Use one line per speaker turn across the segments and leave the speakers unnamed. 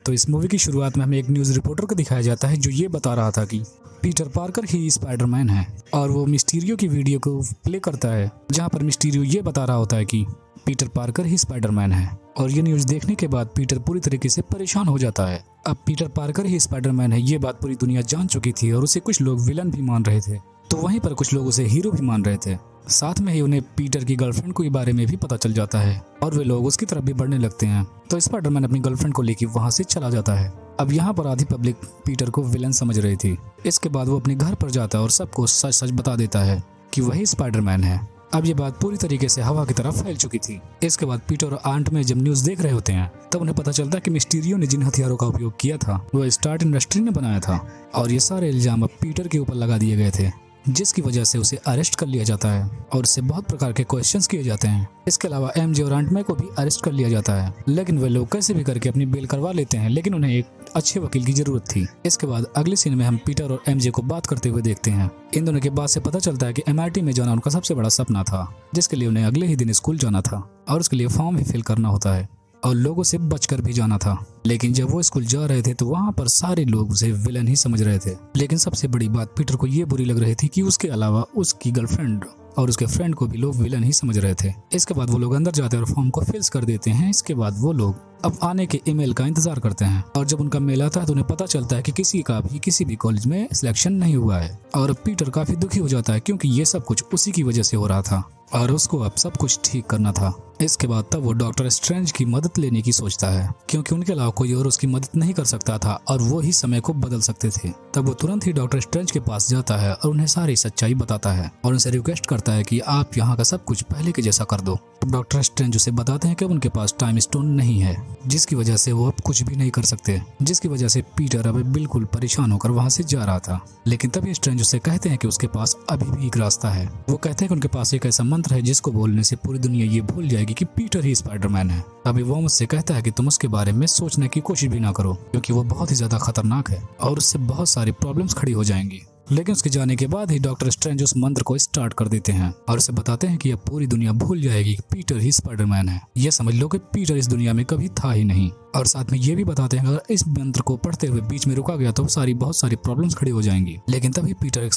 तो इस मूवी की शुरुआत में हमें एक न्यूज़ रिपोर्टर को दिखाया जाता है जो ये बता रहा था कि पीटर पार्कर ही स्पाइडरमैन है, और वो मिस्टीरियो की वीडियो को प्ले करता है जहाँ पर मिस्टीरियो ये बता रहा होता है कि पीटर पार्कर ही स्पाइडरमैन है। और ये न्यूज़ देखने के बाद पीटर पूरी तरीके से परेशान हो जाता है। अब पीटर पार्कर ही स्पाइडरमैन है ये बात पूरी दुनिया जान चुकी थी और उसे कुछ लोग विलन भी मान रहे थे, तो वहीं पर कुछ लोग उसे हीरो भी मान रहे थे। साथ में ही उन्हें पीटर की गर्लफ्रेंड के बारे में भी पता चल जाता है और वे लोग उसकी तरफ भी बढ़ने लगते हैं। तो स्पाइडरमैन अपनी गर्लफ्रेंड को लेकर वहां से चला जाता है। अब यहाँ पर आधी पब्लिक पीटर को विलन समझ रही थी। इसके बाद वो अपने घर पर जाता है और सबको सच सच बता देता है कि वही स्पाइडरमैन है। अब ये बात पूरी तरीके से हवा की तरफ फैल चुकी थी। इसके बाद पीटर और आंट में जब न्यूज़ देख रहे होते हैं तब उन्हें पता चलता है कि मिस्टीरियो ने जिन हथियारों का उपयोग किया था वो स्टार्ट इंडस्ट्री ने बनाया था, और ये सारे इल्जाम अब पीटर के ऊपर लगा दिए गए थे, जिसकी वजह से उसे अरेस्ट कर लिया जाता है और उससे बहुत प्रकार के क्वेश्चंस किए जाते हैं। इसके अलावा एमजे और आंट मै को भी अरेस्ट कर लिया जाता है, लेकिन वे लोग कैसे भी करके अपनी बेल करवा लेते हैं, लेकिन उन्हें एक अच्छे वकील की जरूरत थी। इसके बाद अगले सीन में हम पीटर और एमजे को बात करते हुए देखते हैं। इन दोनों के बात से पता चलता है कि MIT में जाना उनका सबसे बड़ा सपना था, जिसके लिए उन्हें अगले ही दिन स्कूल जाना था और उसके लिए फॉर्म भी फिल करना होता है और लोगों से बचकर भी जाना था। लेकिन जब वो स्कूल जा रहे थे तो वहाँ पर सारे लोग उसे विलन ही समझ रहे थे। लेकिन सबसे बड़ी बात पीटर को ये बुरी लग रही थी कि उसके अलावा उसकी गर्लफ्रेंड और उसके फ्रेंड को भी लोग विलन ही समझ रहे थे। इसके बाद वो लोग अंदर जाते हैं और फॉर्म को फिल्स कर देते हैं। इसके बाद वो लोग अब आने के ईमेल का इंतजार करते हैं, और जब उनका मेल आता है तो उन्हें पता चलता है कि किसी का भी किसी भी कॉलेज में सिलेक्शन नहीं हुआ है। और पीटर काफी दुखी हो जाता है क्योंकि ये सब कुछ उसी की वजह से हो रहा था और उसको अब सब कुछ ठीक करना था। इसके बाद तब वो डॉक्टर स्ट्रेंज की मदद लेने की सोचता है क्योंकि उनके अलावा कोई और उसकी मदद नहीं कर सकता था और वो ही समय को बदल सकते थे। तब वो तुरंत ही डॉक्टर स्ट्रेंज के पास जाता है और उन्हें सारी सच्चाई बताता है और उनसे रिक्वेस्ट करता है कि आप यहाँ का सब कुछ पहले के जैसा कर दो। डॉक्टर स्ट्रेंज उसे बताते हैं कि उनके पास टाइम स्टोन नहीं है, जिसकी वजह से वो अब कुछ भी नहीं कर सकते, जिसकी वजह से पीटर अब बिल्कुल परेशान होकर वहाँ से जा रहा था। लेकिन तभी स्ट्रेंज उसे कहते हैं कि उसके पास अभी भी एक रास्ता है। वो कहते हैं कि उनके पास एक ऐसा मंत्र है जिसको बोलने से पूरी दुनिया ये भूल जाएगी कि पीटर ही स्पाइडरमैन है। अभी वो मुझसे कहता है कि तुम उसके बारे में सोचने की कोशिश भी ना करो क्योंकि वो बहुत ही ज्यादा खतरनाक है और उससे बहुत सारी प्रॉब्लम्स खड़ी हो जाएंगी। लेकिन उसके जाने के बाद ही डॉक्टर स्ट्रेंज उस मंत्र को स्टार्ट कर देते हैं और उसे बताते हैं कि अब पूरी दुनिया भूल जाएगी कि पीटर ही स्पाइडरमैन है। ये समझ लो कि पीटर इस दुनिया में कभी था ही नहीं। और साथ में ये भी बताते हैं अगर इस मंत्र को पढ़ते हुए बीच में रुका गया तो बहुत सारी प्रॉब्लम्स खड़ी हो जाएंगी। लेकिन तभी पीटर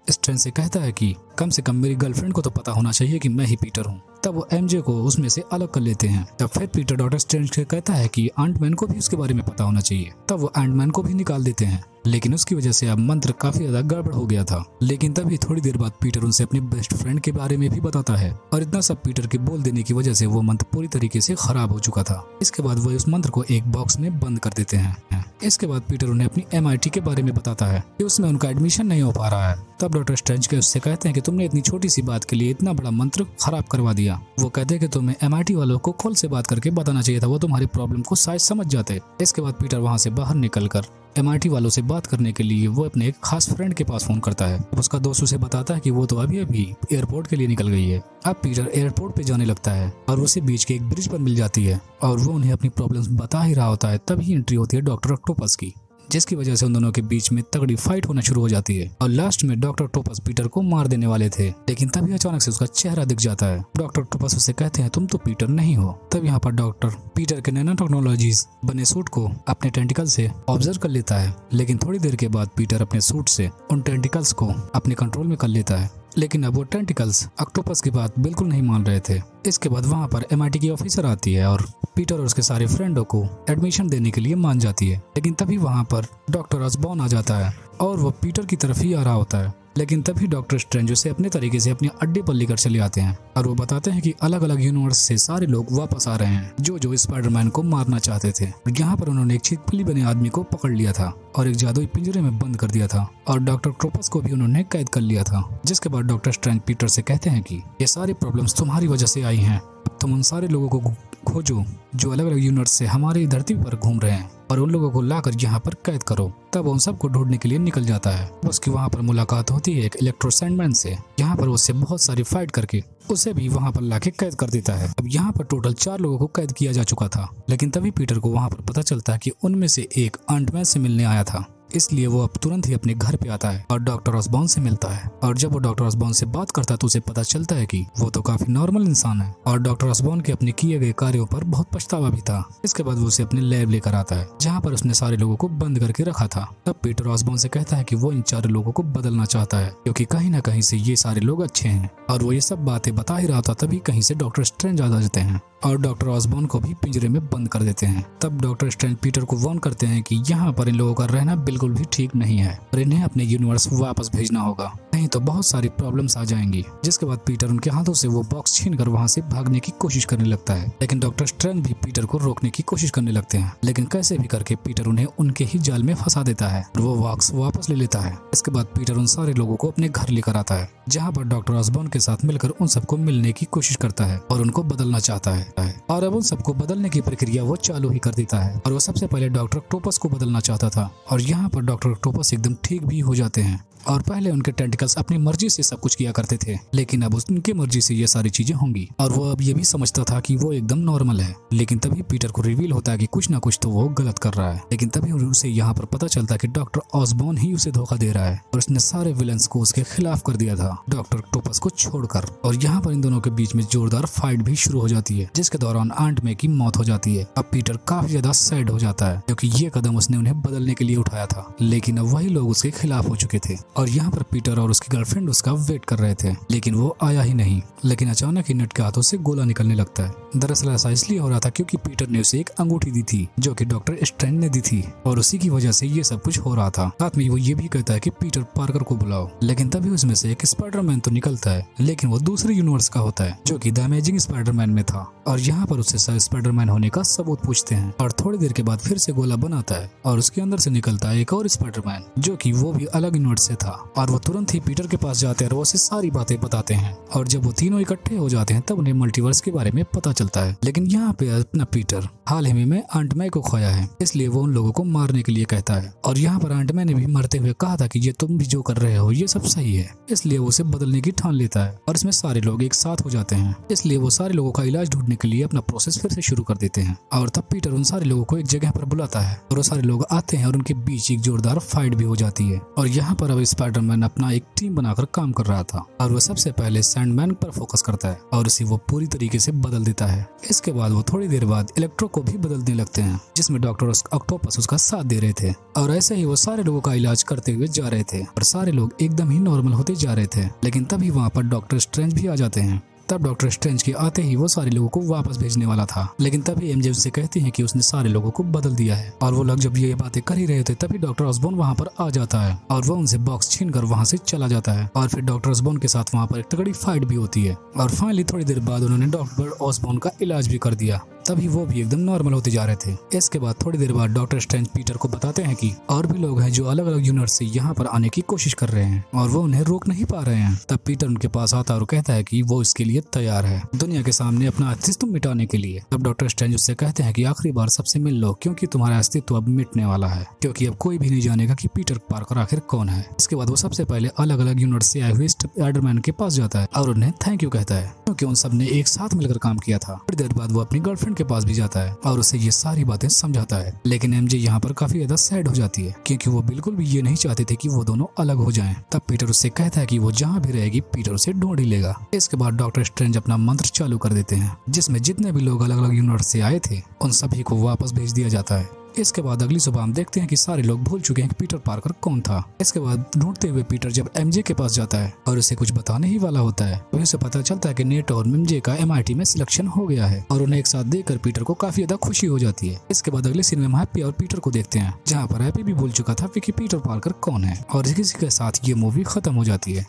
स्ट्रेंज से कहता है कि कम से कम मेरी गर्लफ्रेंड को तो पता होना चाहिए कि मैं ही पीटर हूँ। तब वो एमजे को उसमें से अलग कर लेते हैं। तब फिर पीटर डॉक्टर स्ट्रेंज से कहता है कि आंटमैन को भी उसके बारे में पता होना चाहिए। तब वो आंटमैन को भी निकाल देते हैं, लेकिन उसकी वजह से अब मंत्र काफी ज्यादा गड़बड़ हो गया था। लेकिन तभी थोड़ी देर बाद पीटर उनसे अपने बेस्ट फ्रेंड के बारे में भी बताता है और इतना सब पीटर के बोल देने की वजह से वो मंत्र पूरी तरीके से खराब हो चुका था। इसके बाद वो उस मंत्र को एक बॉक्स में बंद कर देते हैं। इसके बाद पीटर उन्हें अपनी MIT के बारे में बताता है कि उसमें उनका एडमिशन नहीं हो पा रहा है। तब डॉक्टर स्ट्रेंज के उससे कहते हैं कि तुमने इतनी छोटी सी बात के लिए इतना बड़ा मंत्र खराब करवा दिया। वो कहते हैं कि तुम्हें MIT वालों को खुल से बात करके बताना चाहिए था, वो तुम्हारी प्रॉब्लम को शायद समझ जाते। इसके बाद पीटर वहाँ से बाहर निकलकर MIT वालों से बात करने के लिए वो अपने एक खास फ्रेंड के पास फोन करता है। उसका दोस्त उसे बताता है कि वो तो अभी एयरपोर्ट के लिए निकल गई है। अब पीटर एयरपोर्ट पे जाने लगता है और उसे बीच के एक ब्रिज पर मिल जाती है और वो उन्हें अपनी प्रॉब्लम्स बता ही रहा होता है। तभी एंट्री होती है डॉक्टर ऑक्टोपस की, जिसकी वजह से उन दोनों के बीच में तगड़ी फाइट होना शुरू हो जाती है और लास्ट में डॉक्टर ऑक्टोपस पीटर को मार देने वाले थे। लेकिन तभी अचानक से उसका चेहरा दिख जाता है। डॉक्टर ऑक्टोपस उसे कहते हैं तुम तो पीटर नहीं हो। तब यहाँ पर डॉक्टर पीटर के नैनो टेक्नोलॉजीज बने सूट को अपने टेंटिकल से ऑब्जर्व कर लेता है। लेकिन थोड़ी देर के बाद पीटर अपने सूट से उन टेंटिकल्स को अपने कंट्रोल में कर लेता है। लेकिन अब वो टेंटिकल्स ऑक्टोपस की बात बिल्कुल नहीं मान रहे थे। इसके बाद वहाँ पर MIT की ऑफिसर आती है और पीटर और उसके सारे फ्रेंडों को एडमिशन देने के लिए मान जाती है। लेकिन तभी वहाँ पर डॉक्टर ऑसबॉर्न आ जाता है और वो पीटर की तरफ ही आ रहा होता है। लेकिन तभी डॉक्टर स्ट्रेंज उसे अपने तरीके से अपने अड्डे पर लेकर चले आते हैं और वो बताते हैं कि अलग अलग यूनिवर्स से सारे लोग वापस आ रहे हैं जो स्पाइडरमैन को मारना चाहते थे। यहाँ पर उन्होंने एक छिपकली बने आदमी को पकड़ लिया था और एक जादुई पिंजरे में बंद कर दिया था और डॉक्टर ऑक्टोपस को भी उन्होंने कैद कर लिया था। जिसके बाद डॉक्टर स्ट्रेंज पीटर से कहते हैं कि ये सारी प्रॉब्लम्स तुम्हारी वजह से आई हैं। तुम उन सारे लोगों को खोजो जो अलग अलग यूनिवर्स से हमारी धरती पर घूम रहे हैं और उन लोगों को लाकर यहाँ पर कैद करो। तब उन सबको ढूंढने के लिए निकल जाता है। उसकी वहाँ पर मुलाकात होती है एक इलेक्ट्रो सैंडमैन से। यहाँ पर उससे बहुत सारी फाइट करके उसे भी वहाँ पर लाके कैद कर देता है। अब यहाँ पर टोटल 4 लोगों को कैद किया जा चुका था। लेकिन तभी पीटर को वहाँ पर पता चलता है कि उनमें से एक आंटमैन से मिलने आया था। इसलिए वो अब तुरंत ही अपने घर पे आता है और डॉक्टर ऑसबॉर्न से मिलता है। और जब वो डॉक्टर ऑसबॉर्न से बात करता है तो उसे पता चलता है कि वो तो काफी नॉर्मल इंसान है और डॉक्टर ऑसबॉर्न के अपने किए गए कार्यों पर बहुत पछतावा भी था। इसके बाद वो उसे अपने लैब लेकर आता है जहाँ पर उसने सारे लोगों को बंद करके रखा था। तब पीटर ऑसबॉर्न से कहता है कि वो इन 4 लोगों को बदलना चाहता है क्योंकि कहीं ना कहीं से ये सारे लोग अच्छे हैं। और वो ये सब बातें बता ही रहा था तभी कहीं से डॉक्टर स्ट्रेंज आ जाते हैं और डॉक्टर ऑसबॉर्न को भी पिंजरे में बंद कर देते हैं। तब डॉक्टर स्ट्रेंज पीटर को वार्न करते हैं कि यहाँ पर इन लोगों का रहना बिल्कुल भी ठीक नहीं है और इन्हें अपने यूनिवर्स वापस भेजना होगा, नहीं तो बहुत सारी प्रॉब्लम्स आ जाएंगी। जिसके बाद पीटर उनके हाथों से वो बॉक्स छीनकर वहाँ से भागने की कोशिश करने लगता है, लेकिन डॉक्टर स्ट्रेंज भी पीटर को रोकने की कोशिश करने लगते हैं, लेकिन कैसे भी करके पीटर उन्हें उनके ही जाल में फंसा देता है और वो बॉक्स वापस ले लेता है। इसके बाद पीटर उन सारे लोगों को अपने घर लेकर आता है जहाँ पर डॉक्टर ऑसबॉर्न के साथ मिलकर उन सबको मिलने की कोशिश करता है और उनको बदलना चाहता है। और अब उन सबको बदलने की प्रक्रिया वो चालू ही कर देता है और वो सबसे पहले डॉक्टर ऑक्टोपस को बदलना चाहता था और यहाँ पर डॉक्टर ऑक्टोपस एकदम ठीक भी हो जाते हैं। और पहले उनके टेंटिकल्स अपनी मर्जी से सब कुछ किया करते थे, लेकिन अब उनकी मर्जी से ये सारी चीजें होंगी और वो अब ये भी समझता था कि वो एकदम नॉर्मल है। लेकिन तभी पीटर को रिवील होता है कि कुछ ना कुछ तो वो गलत कर रहा है। लेकिन तभी उसे यहाँ पर पता चलता है कि डॉक्टर ऑसबॉर्न ही उसे धोखा दे रहा है और उसने सारे विलन्स को उसके खिलाफ कर दिया था डॉक्टर ऑक्टोपस को छोड़कर। और यहाँ पर इन दोनों के बीच में जोरदार फाइट भी शुरू हो जाती है जिसके दौरान आंट मे की मौत हो जाती है। अब पीटर काफी ज्यादा सैड हो जाता है क्योंकि ये कदम उसने उन्हें बदलने के लिए उठाया था, लेकिन अब वही लोग उसके खिलाफ हो चुके थे और यहाँ पर पीटर और उसकी गर्लफ्रेंड उसका वेट कर रहे थे, लेकिन वो आया ही नहीं। लेकिन अचानक ही नेट के हाथों से गोला निकलने लगता है। दरअसल ऐसा इसलिए हो रहा था क्योंकि पीटर ने उसे एक अंगूठी दी थी जो कि डॉक्टर स्ट्रेंज ने दी थी और उसी की वजह से ये सब कुछ हो रहा था। साथ में वो ये भी कहता है कि पीटर पार्कर को बुलाओ, लेकिन तभी उसमें से एक स्पाइडरमैन तो निकलता है, लेकिन वो दूसरे यूनिवर्स का होता है जो कि द अमेजिंग स्पाइडरमैन में था। और यहाँ पर उससे स्पाइडरमैन होने का सबूत पूछते हैं और थोड़ी देर के बाद फिर से गोला बनाता है और उसके अंदर से निकलता है एक और स्पाइडरमैन जो कि वो भी अलग यूनिवर्स से था। और वो तुरंत ही पीटर के पास जाते हैं और वो उसे सारी बातें बताते हैं और जब वो तीनों इकट्ठे हो जाते हैं तब उन्हें मल्टीवर्स के बारे में पता चलता है। लेकिन यहाँ पे अपना पीटर हाल ही में आंट मै को खोया है, इसलिए वो उन लोगों को मारने के लिए कहता है। और यहाँ पर आंट मै ने भी मरते हुए कहा था कि ये तुम भी जो कर रहे हो ये सब सही है, इसलिए वो उसे बदलने की ठान लेता है और इसमें सारे लोग एक साथ हो जाते हैं। इसलिए वो सारे लोगों का इलाज ढूंढने के लिए अपना प्रोसेस फिर से शुरू कर देते हैं। और तब पीटर उन सारे लोगों को एक जगह पर बुलाता है और वो सारे लोग आते हैं और उनके बीच एक जोरदार फाइट भी हो जाती है। और यहाँ पर अब स्पाइडरमैन अपना एक टीम बनाकर काम कर रहा था और वो सबसे पहले सैंडमैन पर फोकस करता है और उसे वो पूरी तरीके से बदल देता है। इसके बाद वो थोड़ी देर बाद इलेक्ट्रो को भी बदलने लगते हैं जिसमें डॉक्टर ऑक्टोपस उसका साथ दे रहे थे। और ऐसे ही वो सारे लोगों का इलाज करते हुए जा रहे थे और सारे लोग एकदम ही नॉर्मल होते जा रहे थे। लेकिन तभी वहाँ पर डॉक्टर स्ट्रेंज भी आ जाते हैं। तब डॉक्टर स्ट्रेंज के आते ही वो सारे लोगों को वापस भेजने वाला था, लेकिन तभी एमजे उससे कहती है कि उसने सारे लोगों को बदल दिया है। और वो लोग जब ये बातें कर ही रहे थे तभी डॉक्टर ऑसबॉर्न वहाँ पर आ जाता है और वो उनसे बॉक्स छीनकर वहाँ से चला जाता है। और फिर डॉक्टर ऑसबॉर्न के साथ वहाँ पर एक तगड़ी फाइट भी होती है और फाइनली थोड़ी देर बाद उन्होंने डॉक्टर ऑसबॉर्न का इलाज भी कर दिया। तभी वो भी एकदम नॉर्मल होते जा रहे थे। इसके बाद थोड़ी देर बाद डॉक्टर स्ट्रेंज पीटर को बताते हैं कि और भी लोग हैं जो अलग अलग यूनिवर्स से यहाँ पर आने की कोशिश कर रहे हैं और वो उन्हें रोक नहीं पा रहे हैं। तब पीटर उनके पास आता है और कहता है कि वो इसके लिए तैयार है दुनिया के सामने अपना अस्तित्व मिटाने के लिए। तब डॉक्टर स्ट्रेंज उससे कहते हैं कि आखिरी बार सबसे मिल लो क्योंकि तुम्हारा अस्तित्व अब मिटने वाला है, क्योंकि अब कोई भी नहीं जानेगा कि पीटर पार्कर आखिर कौन है। इसके बाद वो सबसे पहले अलग अलग यूनिवर्स से आए हुए स्पाइडरमैन के पास जाता है और उन्हें थैंक यू कहता है क्योंकि उन सब ने एक साथ मिलकर काम किया था। थोड़ी देर बाद वो अपनी गर्लफ्रेंड के पास भी जाता है और उसे ये सारी बातें समझाता है। लेकिन एमजे यहाँ पर काफी ज्यादा सैड हो जाती है क्योंकि वो बिल्कुल भी ये नहीं चाहते थे कि वो दोनों अलग हो जाएं। तब पीटर उससे कहता है कि वो जहाँ भी रहेगी पीटर उसे ढूंढ ही लेगा। इसके बाद डॉक्टर स्ट्रेंज अपना मंत्र चालू कर देते हैं जिसमें जितने भी लोग अलग अलग यूनिवर्स से आए थे उन सभी को वापस भेज दिया जाता है। इसके बाद अगली सुबह हम देखते हैं कि सारे लोग भूल चुके हैं कि पीटर पार्कर कौन था। इसके बाद ढूंढते हुए पीटर जब एमजे के पास जाता है और उसे कुछ बताने ही वाला होता है तो उसे पता चलता है कि नेट और एमजे का MIT में सिलेक्शन हो गया है और उन्हें एक साथ देखकर पीटर को काफी ज्यादा खुशी हो जाती है। इसके बाद अगले सीन में हम हैप्पी और पीटर को देखते हैं जहाँ पर हैप्पी भी भूल चुका था कि पीटर पार्कर कौन है और इसी के साथ ये मूवी खत्म हो जाती है।